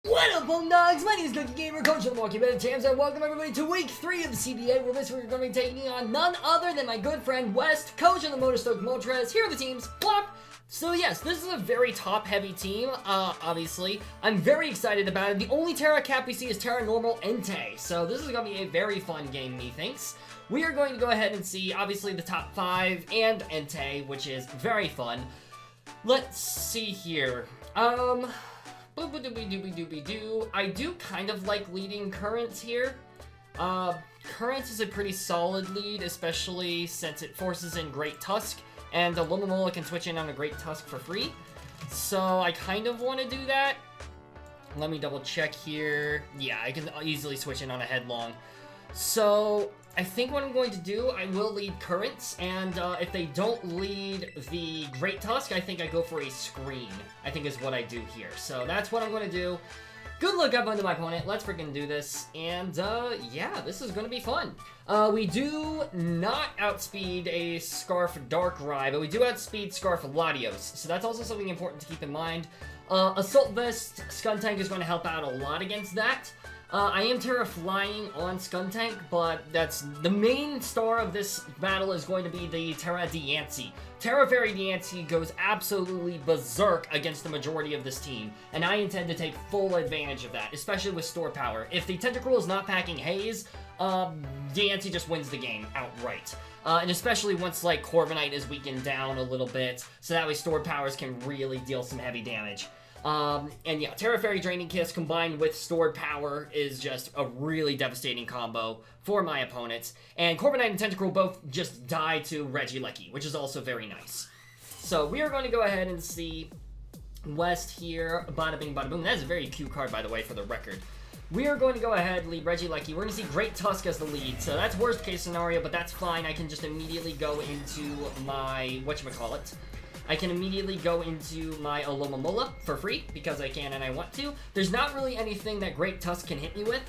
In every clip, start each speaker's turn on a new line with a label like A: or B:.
A: What up, Homedawgs? My name is Gokey Gamer, coach of the Milwaukee Medichams, and welcome everybody to week 3 of the CDA, where this week we're going to be taking on none other than my good friend West, coach of the NUZLOCKE Moltres. Here are the teams. Plop! So yes, this is a very top-heavy team, obviously. I'm very excited about it. The only Terra cap we see is Terra Normal Entei, so this is going to be a very fun game, methinks. We are going to go ahead and see, obviously, the top 5 and Entei, which is very fun. Let's see here. I do kind of like leading Currents here. Currents is a pretty solid lead, especially since it forces in Great Tusk, and the Lumamola can switch in on a Great Tusk for free. So I kind of want to do that. Let me double check here. Yeah, I can easily switch in on a Headlong. So I think what I'm going to do, I will lead Currents, and if they don't lead the Great Tusk, I think I go for a Screen, I think is what I do here. So that's what I'm going to do. Good luck up onto my opponent. Let's freaking do this. And yeah, this is going to be fun. We do not outspeed a Scarf Darkrai, but we do outspeed Scarf Latios. So that's also something important to keep in mind. Assault Vest Skuntank is going to help out a lot against that. I am Terra Flying on Skuntank, but that's the main star of this battle is going to be the Terra Diancie. Terra Fairy Diancie goes absolutely berserk against the majority of this team, and I intend to take full advantage of that, especially with store power. If the Tentacruel is not packing Haze, Diancie just wins the game outright. And especially once, like, Corviknight is weakened down a little bit, so that way stored powers can really deal some heavy damage. And yeah, Terra Fairy Draining Kiss combined with Stored Power is just a really devastating combo for my opponents. And Corviknight and Tentacruel both just die to Regieleki, which is also very nice. So we are going to go ahead and see West here. Bada bing, bada boom. That is a very cute card, by the way, for the record. We are going to go ahead and lead Regieleki. We're going to see Great Tusk as the lead, so that's worst case scenario, but that's fine. I can just immediately go into my, whatchamacallit. I can immediately go into my Alomomola for free, because I can and I want to. There's not really anything that Great Tusk can hit me with.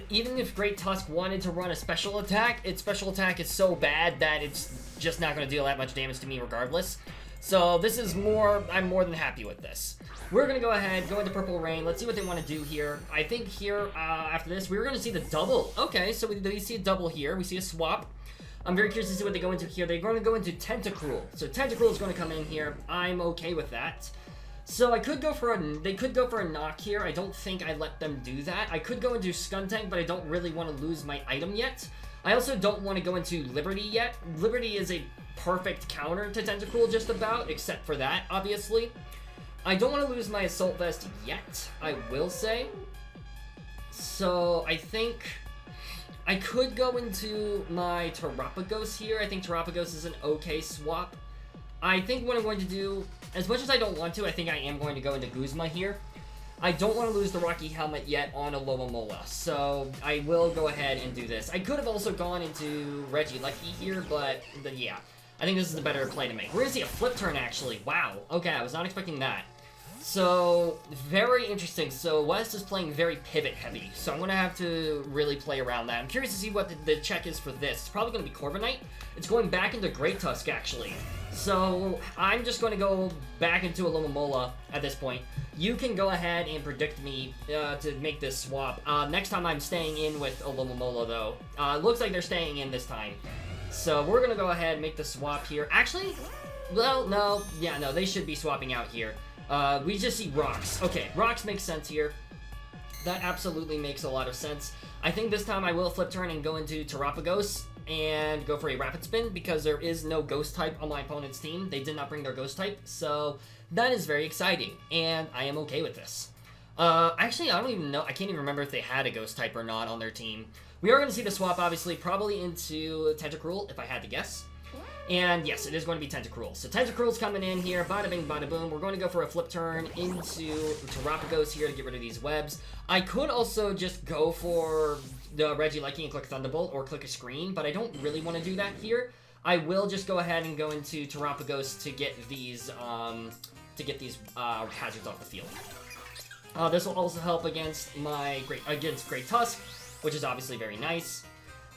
A: Even if Great Tusk wanted to run a special attack, its special attack is so bad that it's just not going to deal that much damage to me regardless. So this is more, I'm more than happy with this. We're going to go ahead, go into Purple Rain. Let's see what they want to do here. I think here, after this, we're going to see the double. Okay, so we see a double here. We see a swap. I'm very curious to see what they go into here. They're going to go into Tentacruel. So Tentacruel is going to come in here. I'm okay with that. So I could go for they could go for a knock here. I don't think I let them do that. I could go into Skuntank, but I don't really want to lose my item yet. I also don't want to go into Liberty yet. Liberty is a perfect counter to Tentacruel just about, except for that, obviously. I don't want to lose my Assault Vest yet, I will say. So I think I could go into my Terapagos here. I think Terapagos is an okay swap. I think what I'm going to do, as much as I don't want to, I think I am going to go into Guzma here. I don't want to lose the Rocky Helmet yet on a Alomomola, so I will go ahead and do this. I could have also gone into Regieleki here, but yeah, I think this is the better play to make. We're going to see a flip turn, actually. Wow. Okay, I was not expecting that. So, very interesting. So, West is playing very pivot heavy, so I'm going to have to really play around that. I'm curious to see what the check is for this. It's probably going to be Corviknight. It's going back into Great Tusk, actually. So, I'm just going to go back into a Alomomola at this point. You can go ahead and predict me to make this swap. Next time I'm staying in with a Alomomola, though. It looks like they're staying in this time. So, we're going to go ahead and make the swap here. Actually, well, no. Yeah, no, they should be swapping out here. We just see Rocks. Okay, Rocks makes sense here. That absolutely makes a lot of sense. I think this time I will flip turn and go into Terapagos and go for a Rapid Spin because there is no Ghost type on my opponent's team. They did not bring their Ghost type, so that is very exciting, and I am okay with this. Actually, I don't even know. I can't even remember if they had a Ghost type or not on their team. We are going to see the swap, obviously, probably into Tentacruel, if I had to guess. And yes, it is going to be Tentacruel. So Tentacruel's coming in here, bada bing, bada boom. We're going to go for a flip turn into Terapagos here to get rid of these webs. I could also just go for the Regieleki and click Thunderbolt or click a screen, but I don't really want to do that here. I will just go ahead and go into Terapagos to get these hazards off the field. This will also help against Great Tusk, which is obviously very nice.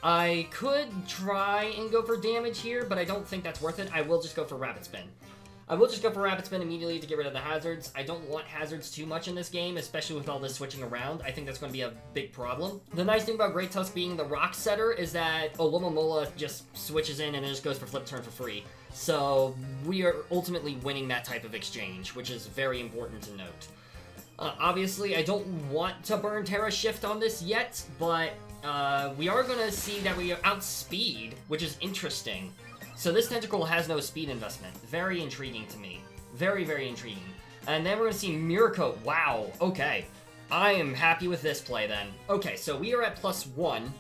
A: I could try and go for damage here, but I don't think that's worth it. I will just go for Rapid Spin. I will just go for Rapid Spin immediately to get rid of the hazards. I don't want hazards too much in this game, especially with all this switching around. I think that's going to be a big problem. The nice thing about Great Tusk being the rock setter is that Olomomola just switches in and it just goes for flip turn for free. So we are ultimately winning that type of exchange, which is very important to note. Obviously, I don't want to burn Terra Shift on this yet, but we are going to see that we outspeed, which is interesting. So this Tentacruel has no speed investment. Very intriguing to me. Very, very intriguing. And then we're going to see Miracle. Wow, okay. I am happy with this play then. Okay, so we are at +1.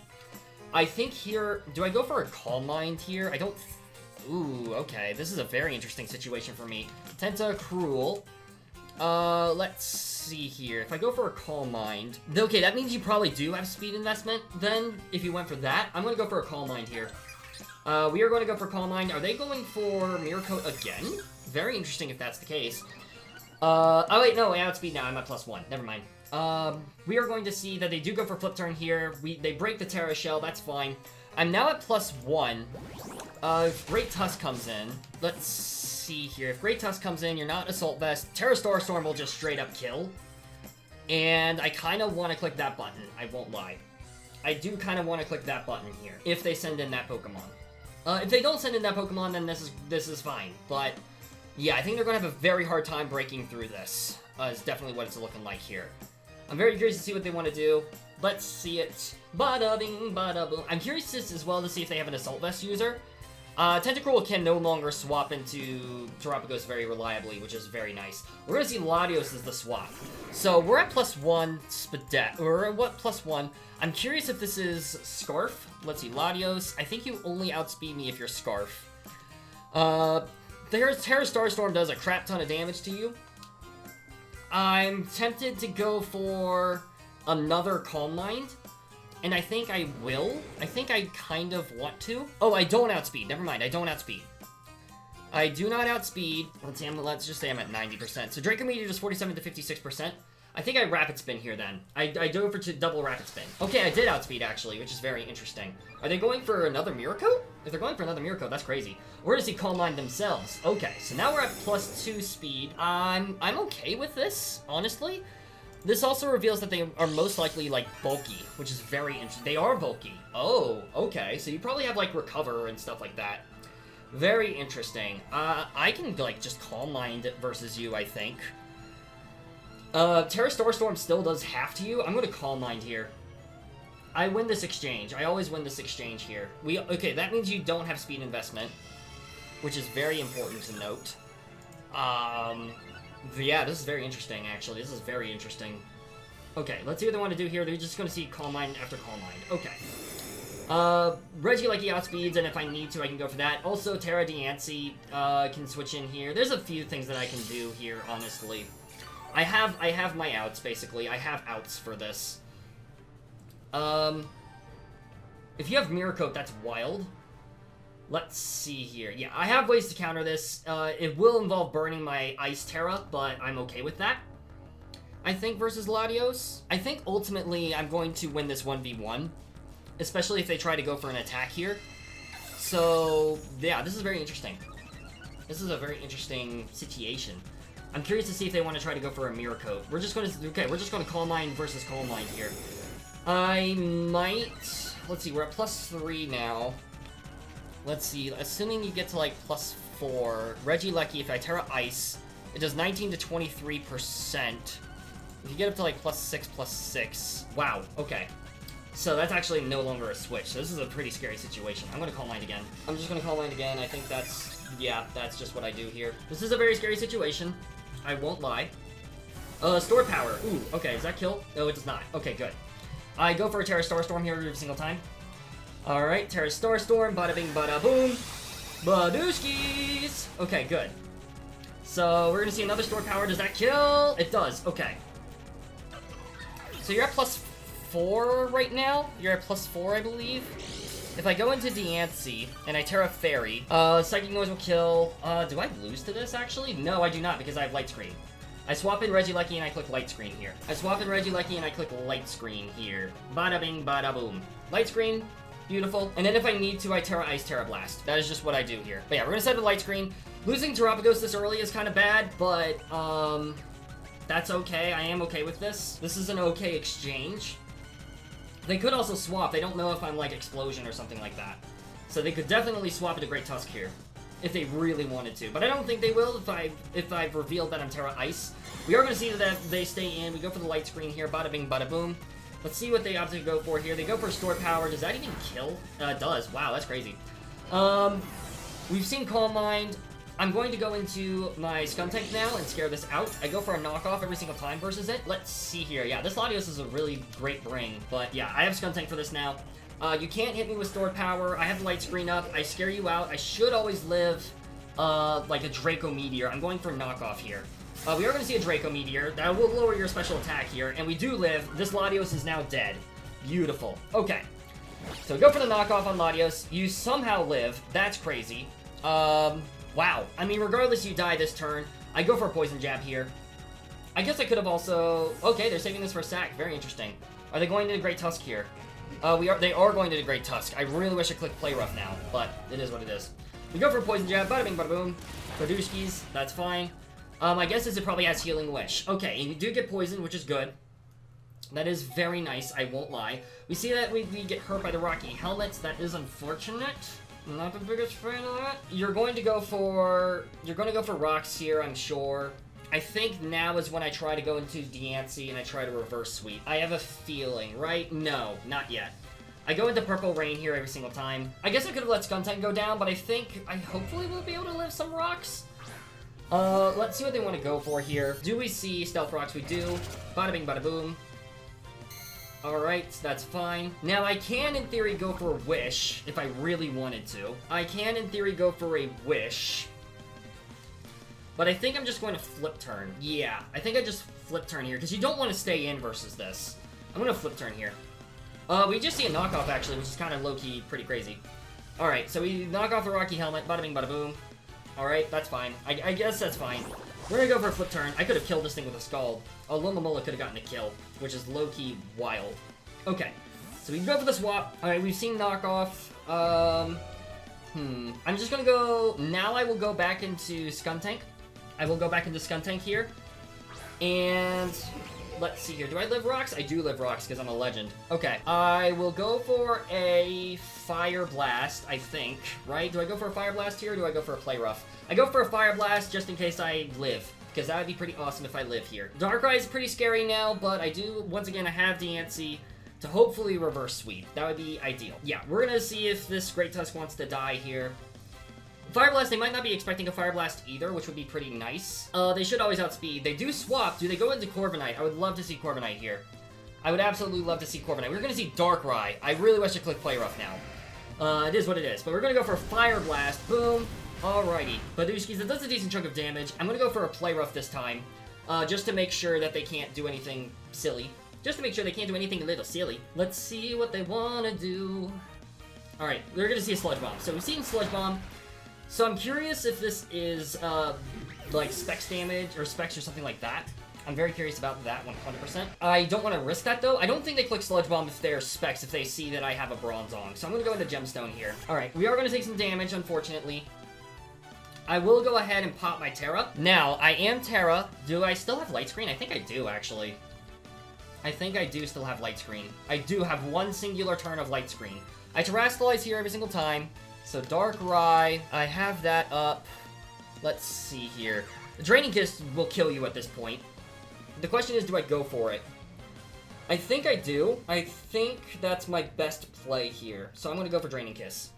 A: I think here... Do I go for a Calm Mind here? I don't... Ooh, okay. This is a very interesting situation for me. Tentacruel. Let's see here. If I go for a Calm Mind... Okay, that means you probably do have speed investment then, if you went for that. I'm going to go for a Calm Mind here. We are going to go for Calm Mind. Are they going for Mirror Coat again? Very interesting if that's the case. Oh wait, no, I outspeed now. I'm at +1. Never mind. We are going to see that they do go for Flip Turn here. They break the Terra Shell. That's fine. I'm now at +1. If Great Tusk comes in, let's see here. If Great Tusk comes in, you're not Assault Vest. Terra Starstorm will just straight up kill. And I kind of want to click that button. I won't lie. I do kind of want to click that button here if they send in that Pokemon. If they don't send in that Pokemon, then this is fine. But yeah, I think they're going to have a very hard time breaking through this. Is definitely what it's looking like here. I'm very curious to see what they want to do. Let's see it. Bada bing, bada boom. I'm curious as well to see if they have an Assault Vest user. Tentacruel can no longer swap into Terapagos very reliably, which is very nice. We're going to see Latios as the swap. So we're at +1 Spadet, or what +1? I'm curious if this is Scarf. Let's see, Latios. I think you only outspeed me if you're Scarf. Terra Starstorm does a crap ton of damage to you. I'm tempted to go for another Calm Mind. And I think I will. I think I kind of want to. Oh, I don't outspeed. Never mind, I don't outspeed. I do not outspeed. Let's just say I'm at 90%. So Draco Meteor is 47 to 56%. I think I Rapid Spin here then. I go for double Rapid Spin. Okay, I did outspeed actually, which is very interesting. Are they going for another Mirror Coat? If they're going for another Mirror Coat, that's crazy. We're gonna see Calm Mind themselves. Okay, so now we're at +2 speed. I'm okay with this, honestly. This also reveals that they are most likely, like, bulky, which is very interesting. They are bulky. Oh, okay. So you probably have, like, Recover and stuff like that. Very interesting. I can, like, just Calm Mind versus you, I think. Terra Starstorm still does half to you. I'm going to Calm Mind here. I win this exchange. I always win this exchange here. Okay, that means you don't have speed investment, which is very important to note. Yeah, this is very interesting, actually. This is very interesting. Okay, let's see what they want to do here. They're just going to see Calm Mind after Calm Mind. Okay. Regieleki outspeeds, and if I need to, I can go for that. Also, Terra Diancie can switch in here. There's a few things that I can do here, honestly. I have my outs, basically. I have outs for this. If you have Mirror Coat, that's wild. Let's see here. Yeah, I have ways to counter this. It will involve burning my Ice Terra, but I'm okay with that. I think versus Latios. I think ultimately I'm going to win this 1v1, especially if they try to go for an attack here. So, yeah, this is very interesting. This is a very interesting situation. I'm curious to see if they want to try to go for a Mirror Coat. We're just going to Calm Mind versus Calm Mind here. I might... Let's see, we're at +3 now. Let's see, assuming you get to, like, +4, Regieleki, if I Terra Ice, it does 19 to 23%. If you get up to, like, +6, +6, wow, okay. So that's actually no longer a switch, so this is a pretty scary situation. I'm gonna Calm Mind again. I'm just gonna Calm Mind again. I think that's, yeah, that's just what I do here. This is a very scary situation. I won't lie. Store Power. Ooh, okay, does that kill? No, it does not. Okay, good. I go for a Terra Starstorm here every single time. Alright, Terra Starstorm, bada bing, bada boom. Badooskies! Okay, good. So, we're gonna see another Store Power. Does that kill? It does, okay. So you're at +4 right now? You're at +4, I believe. If I go into Diancie, and I Terra Fairy, Psychic Noise will kill. Do I lose to this, actually? No, I do not, because I have Light Screen. I swap in Regieleki and I click Light Screen here. I swap in Regieleki and I click Light Screen here. Bada bing, bada boom. Light Screen, Beautiful. And then if I need to, I Terra Ice, Terra Blast. That is just what I do here. But yeah, we're gonna set up a light screen. Losing Terapagos this early is kind of bad, but that's okay. I am okay with this. This is an okay exchange. They could also swap. They don't know if I'm like Explosion or something like that. So they could definitely swap into Great Tusk here if they really wanted to. But I don't think they will if I've revealed that I'm Terra Ice. We are going to see that they stay in. We go for the light screen here. Bada bing, bada boom. Let's see what they opt to go for here. They go for Store Power. Does that even kill? It does. Wow, that's crazy. We've seen Calm Mind. I'm going to go into my Skuntank now and scare this out. I go for a knockoff every single time versus it. Let's see here. Yeah, this Latios is a really great bring. But yeah, I have Skuntank for this now. You can't hit me with Stored Power. I have the light screen up. I scare you out. I should always live like a Draco Meteor. I'm going for a knockoff here. We are going to see a Draco Meteor. That will lower your special attack here. And we do live. This Latios is now dead. Beautiful. Okay. So go for the knockoff on Latios. You somehow live. That's crazy. Wow. I mean, regardless, you die this turn. I go for a Poison Jab here. I guess I could have also... Okay, they're saving this for a sack. Very interesting. Are they going to the Great Tusk here? They are going to the Great Tusk. I really wish I clicked Play Rough now, but it is what it is. We go for a Poison Jab. Bada bing, bada boom. Produskis. That's fine. I guess it probably has Healing Wish. Okay, and you do get poisoned, which is good. That is very nice, I won't lie. We see that we get hurt by the Rocky Helmets. That is unfortunate. I'm not the biggest fan of that. You're going to go for rocks here, I'm sure. I think now is when I try to go into Diancie and I try to reverse sweep. I have a feeling, right? No, not yet. I go into Purple Rain here every single time. I guess I could have let Skuntank go down, but I hopefully will be able to live some rocks. Let's see what they want to go for here. Do we see Stealth Rocks? We do. Bada bing, bada boom. Alright, that's fine. Now, I can, in theory, go for a Wish, if I really wanted to. I can, in theory, go for a Wish. But I think I'm just going to Flip Turn. Yeah, I think I just Flip Turn here, because you don't want to stay in versus this. I'm going to Flip Turn here. We just see a knockoff, actually, which is kind of low-key pretty crazy. Alright, so we knock off the Rocky Helmet. Bada bing, bada boom. Alright, that's fine. I guess that's fine. We're gonna go for a Flip Turn. I could have killed this thing with a Scald. Oh, Lumamola could have gotten a kill, which is low-key wild. Okay, so we go for the swap. Alright, we've seen knockoff. I'm just gonna go... Now I will go back into Skuntank. I will go back into Skuntank here. And... Let's see here. Do I live rocks? I do live rocks because I'm a legend. Okay. I will go for a Fire Blast, I think. Right? Do I go for a Fire Blast here or do I go for a Play Rough? I go for a Fire Blast just in case I live. Because that would be pretty awesome if I live here. Darkrai is pretty scary now, but I do, once again, I have Diancie to hopefully reverse sweep. That would be ideal. Yeah, we're going to see if this Great Tusk wants to die here. Fire Blast, they might not be expecting a Fire Blast either, which would be pretty nice. They should always outspeed. They do swap. Do they go into Corviknight? I would love to see Corviknight here. I would absolutely love to see Corviknight. We're going to see Darkrai. I really wish I clicked Play Rough now. It is what it is. But we're going to go for a Fire Blast. Boom. Alrighty. Badushkis, that does a decent chunk of damage. I'm going to go for a Play Rough this time. Just to make sure that they can't do anything silly. Just to make sure they can't do anything a little silly. Let's see what they want to do. Alright, we're going to see a Sludge Bomb. So we've seen Sludge Bomb. So I'm curious if this is, like, Specs damage, or Specs or something like that. I'm very curious about that 100%. I don't want to risk that, though. I don't think they click Sludge Bomb if they're Specs, if they see that I have a Bronzong. So I'm going to go into Gemstone here. Alright, we are going to take some damage, unfortunately. I will go ahead and pop my Terra. Now, I am Terra. Do I still have Light Screen? I think I do, actually. I think I do still have Light Screen. I do have one singular turn of Light Screen. I Terrastallize here every single time. So Darkrai, I have that up. Let's see here. The Draining Kiss will kill you at this point. The question is, do I go for it? I think I do. I think that's my best play here. So I'm going to go for Draining Kiss.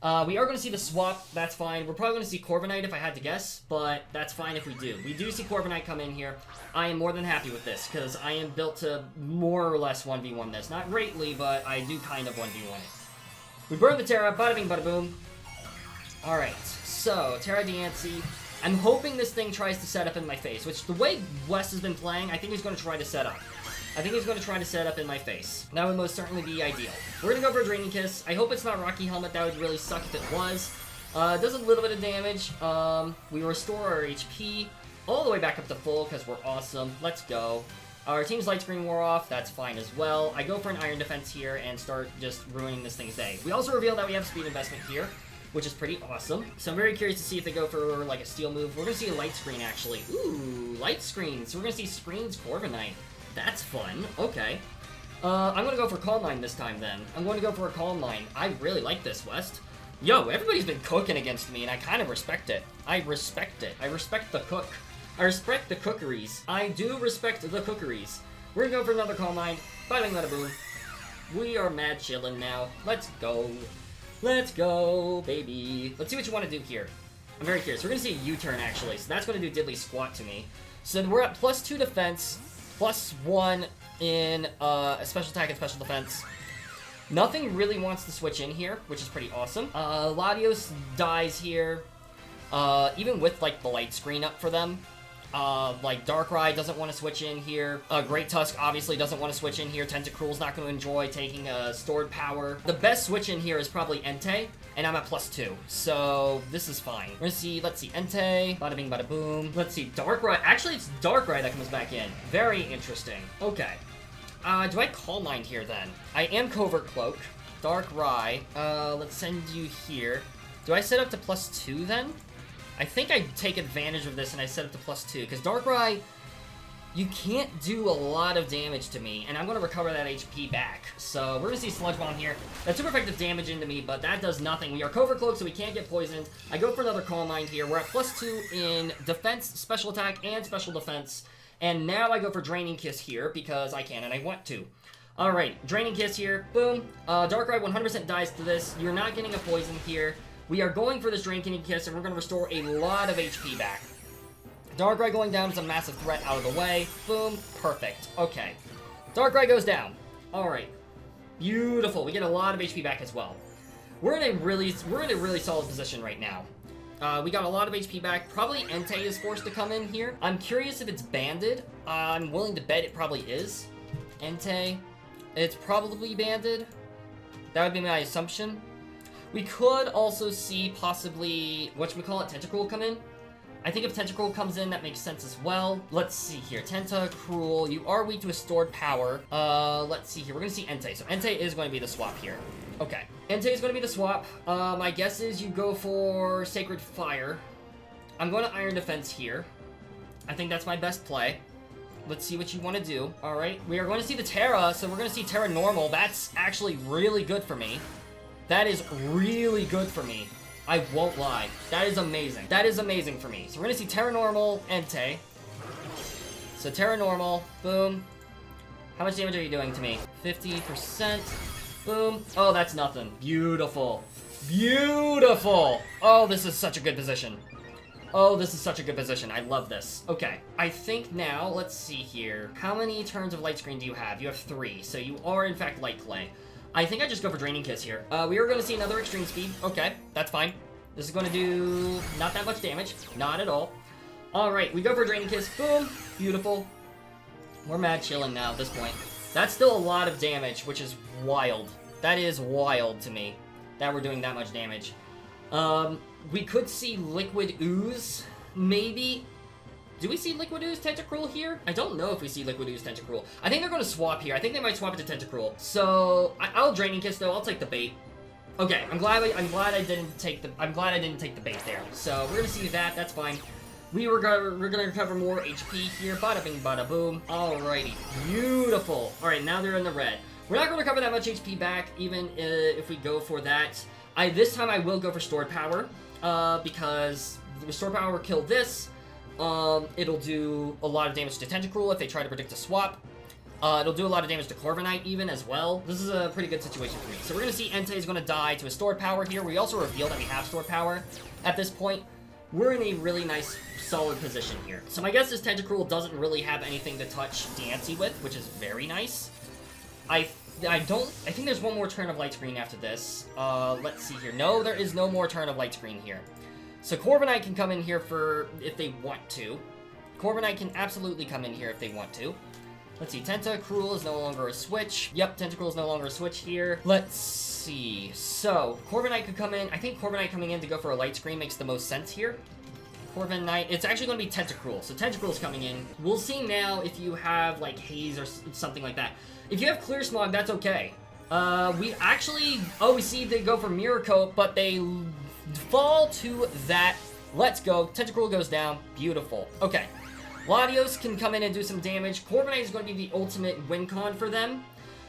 A: We are going to see the swap. That's fine. We're probably going to see Corviknight if I had to guess, but that's fine if we do. We do see Corviknight come in here. I am more than happy with this, because I am built to more or less 1v1 this. Not greatly, but I do kind of 1v1 it. We burn the Terra, bada bing, bada boom. Alright, so, Terra Diancie. I'm hoping this thing tries to set up in my face, which the way Wes has been playing, I think he's going to try to set up. I think he's going to try to set up in my face. That would most certainly be ideal. We're going to go for a Draining Kiss. I hope it's not Rocky Helmet. That would really suck if it was. It does a little bit of damage. We restore our HP all the way back up to full because we're awesome. Let's go. Our team's light screen wore off. That's fine as well. I go for an iron defense here and start just ruining this thing's day. We also reveal that we have speed investment here, which is pretty awesome. So I'm very curious to see if they go for like a steel move. We're gonna see a light screen actually. Ooh, light screen. So we're gonna see screens Corviknight. That's fun. Okay. I'm gonna go for Calm Mind this time then. I'm going to go for a Calm Mind. I really like this, West. Yo, everybody's been cooking against me and I kind of respect it. I respect it. I respect the cook. I respect the cookeries. I do respect the cookeries. We're gonna go for another Calm Mind. Bada bing, bada boom. We are mad chillin' now. Let's go. Let's go, baby. Let's see what you want to do here. I'm very curious. We're gonna see a U-turn actually, so that's gonna do diddly squat to me. So we're at +2 defense, +1 in special attack and special defense. Nothing really wants to switch in here, which is pretty awesome. Latios dies here, even with like the light screen up for them. Like Darkrai doesn't want to switch in here. Great Tusk obviously doesn't want to switch in here. Tentacruel's not going to enjoy taking stored power. The best switch in here is probably Entei, and I'm at +2, so this is fine. We're gonna see, let's see, Entei, bada bing, bada boom. Let's see, Darkrai. Actually, it's Darkrai that comes back in. Very interesting. Okay. Do I Calm Mind here then? I am Covert Cloak. Darkrai. Let's send you here. Do I set up to +2 then? I think I take advantage of this and I set it to +2, because Darkrai, you can't do a lot of damage to me, and I'm going to recover that HP back. So we're going to see Sludge Bomb here. That's super effective damage into me, but that does nothing. We are Covert Cloak, so we can't get poisoned. I go for another Calm Mind here. We're at +2 in defense, special attack, and special defense. And now I go for Draining Kiss here, because I can and I want to. Alright, Draining Kiss here. Boom. Darkrai 100% dies to this. You're not getting a poison here. We are going for this Draining Kiss, and we're going to restore a lot of HP back. Darkrai going down is a massive threat out of the way. Boom. Perfect. Okay. Darkrai goes down. Alright. Beautiful. We get a lot of HP back as well. We're in a really solid position right now. We got a lot of HP back. Probably Entei is forced to come in here. I'm curious if it's banded. I'm willing to bet it probably is. Entei. It's probably banded. That would be my assumption. We could also see possibly, whatchamacallit, Tentacruel come in. I think if Tentacruel comes in, that makes sense as well. Let's see here. Tentacruel, you are weak to a stored power. Let's see here. We're going to see Entei. So Entei is going to be the swap here. Okay. Entei is going to be the swap. My guess is you go for Sacred Fire. I'm going to Iron Defense here. I think that's my best play. Let's see what you want to do. All right. We are going to see the Terra, so we're going to see Terra Normal. That's actually really good for me. That is really good for me. I won't lie. That is amazing. That is amazing for me. So we're going to see Terra Normal, Entei. So Terra Normal, boom. How much damage are you doing to me? 50%. Boom. Oh, that's nothing. Beautiful. Beautiful. Oh, this is such a good position. Oh, this is such a good position. I love this. Okay. I think now, let's see here. How many turns of Light Screen do you have? You have 3. So you are, in fact, Light Clay. I think I just go for Draining Kiss here. We are going to see another Extreme Speed. Okay, that's fine. This is going to do not that much damage. Not at all. Alright, we go for Draining Kiss. Boom. Beautiful. We're mad chilling now at this point. That's still a lot of damage, which is wild. That is wild to me, that we're doing that much damage. We could see Liquid Ooze, maybe. Do we see Liquid Ooze Tentacruel here? I don't know if we see Liquid Ooze Tentacruel. I think they're going to swap here. I think they might swap it to Tentacruel. So I'll Draining Kiss though. I'll take the bait. Okay, I'm glad I didn't take the bait there. So we're gonna see that. That's fine. We're gonna recover more HP here. Bada bing, bada boom. Alrighty, beautiful. All right, now they're in the red. We're not gonna recover that much HP back, even if we go for that. This time I will go for stored power, because the stored power will kill this. It'll do a lot of damage to Tentacruel if they try to predict a swap. It'll do a lot of damage to Corviknight even as well. This is a pretty good situation for me. So we're going to see Entei is going to die to a stored power here. We also reveal that we have stored power at this point. We're in a really nice, solid position here. So my guess is Tentacruel doesn't really have anything to touch Diancie with, which is very nice. I think there's one more turn of Light Screen after this. Let's see here. No, there is no more turn of Light Screen here. So Corviknight can come in here if they want to. Corviknight can absolutely come in here if they want to. Let's see, Tentacruel is no longer a switch. Yep, Tentacruel is no longer a switch here. Let's see. So, Corviknight could come in. I think Corviknight coming in to go for a Light Screen makes the most sense here. Corvin Knight. It's actually going to be Tentacruel. So Tentacruel's coming in. We'll see now if you have, like, Haze or something like that. If you have Clear Smog, that's okay. We actually... Oh, we see they go for Mirror Coat, but they fall to that. Let's go. Tentacruel goes down. Beautiful. Okay. Latios can come in and do some damage. Corviknight is going to be the ultimate win con for them.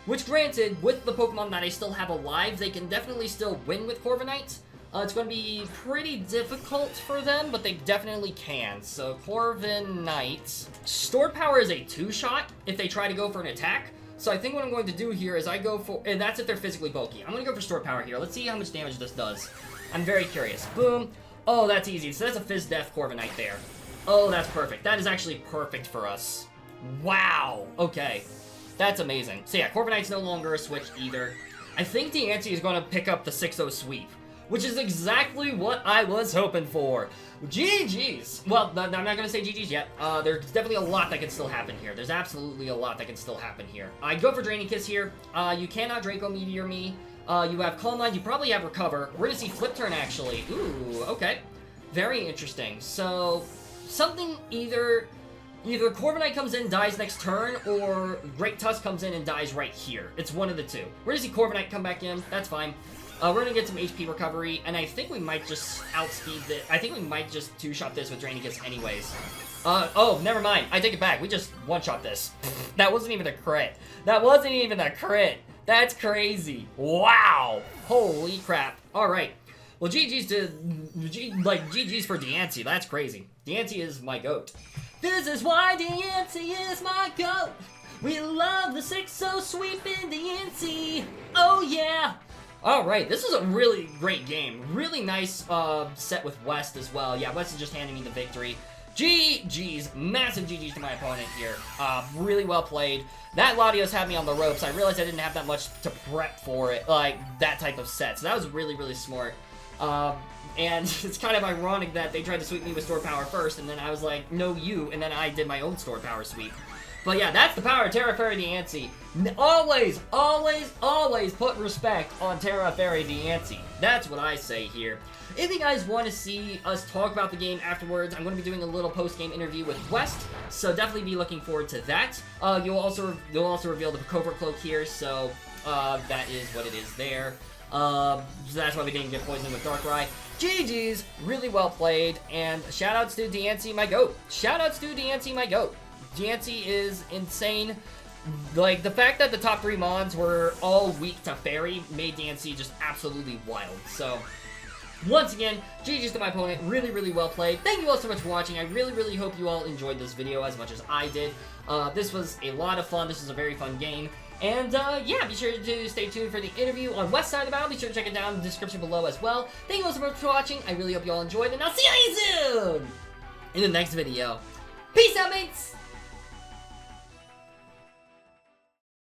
A: Which, granted, with the Pokemon that I still have alive, they can definitely still win with Corviknight. It's going to be pretty difficult for them, but they definitely can. So, Corviknight. Stored Power is a 2-shot if they try to go for an attack. So I think what I'm going to do here is I go for... And that's if they're physically bulky. I'm going to go for Stored Power here. Let's see how much damage this does. I'm very curious. Boom. Oh, that's easy. So that's a Fizz Death Corviknight there. Oh, that's perfect. That is actually perfect for us. Wow. Okay. That's amazing. So yeah, Corviknight's no longer a switch either. I think Diancie is going to pick up the 6-0 sweep, which is exactly what I was hoping for. GG's. Well, I'm not going to say GG's yet. There's definitely a lot that can still happen here. There's absolutely a lot that can still happen here. I go for Draining Kiss here. You cannot Draco Meteor me. You have Calm Mind. You probably have Recover. We're going to see Flip Turn, actually. Ooh, okay. Very interesting. So, something either Corviknight comes in, dies next turn, or Great Tusk comes in and dies right here. It's one of the two. We're going to see Corviknight come back in. That's fine. We're going to get some HP recovery, and I think we might just outspeed this. I think we might just 2-shot this with Draining Kiss anyways. Oh, never mind. I take it back. We just 1-shot this. That wasn't even a crit. That wasn't even a crit. That's crazy. Wow. Holy crap. All right. Well, GG's for Diancie. That's crazy. Diancie is my goat. This is why Diancie is my goat. We love the 6-0 sweep in Diancie. Oh, yeah. Alright, this is a really great game. Really nice set with West as well. Yeah, West is just handing me the victory. GG's. Massive GG's to my opponent here. Really well played. That Latios had me on the ropes. I realized I didn't have that much to prep for it, like that type of set. So that was really, really smart. And it's kind of ironic that they tried to sweep me with Stored Power first, and then I was like, no you, and then I did my own Stored Power sweep. But yeah, that's the power of Terra Fairy Diancie. Always, always, always put respect on Terra Fairy Diancie. That's what I say here. If you guys want to see us talk about the game afterwards, I'm going to be doing a little post-game interview with West, so definitely be looking forward to that. You'll also reveal the Covert Cloak here, so that is what it is there. So that's why we didn't get poisoned with Darkrai. GG's, really well played, and shoutouts to Diancie, my goat. Shoutouts to Diancie, my goat. Diancie is insane. Like, the fact that the top 3 mons were all weak to Fairy made Diancie just absolutely wild. So, once again, GG's to my opponent. Really, really well played. Thank you all so much for watching. I really, really hope you all enjoyed this video as much as I did. This was a lot of fun. This was a very fun game. And, yeah, be sure to stay tuned for the interview on West Side of the Battle. Be sure to check it down in the description below as well. Thank you all so much for watching. I really hope you all enjoyed, and I'll see you soon in the next video. Peace out, mates!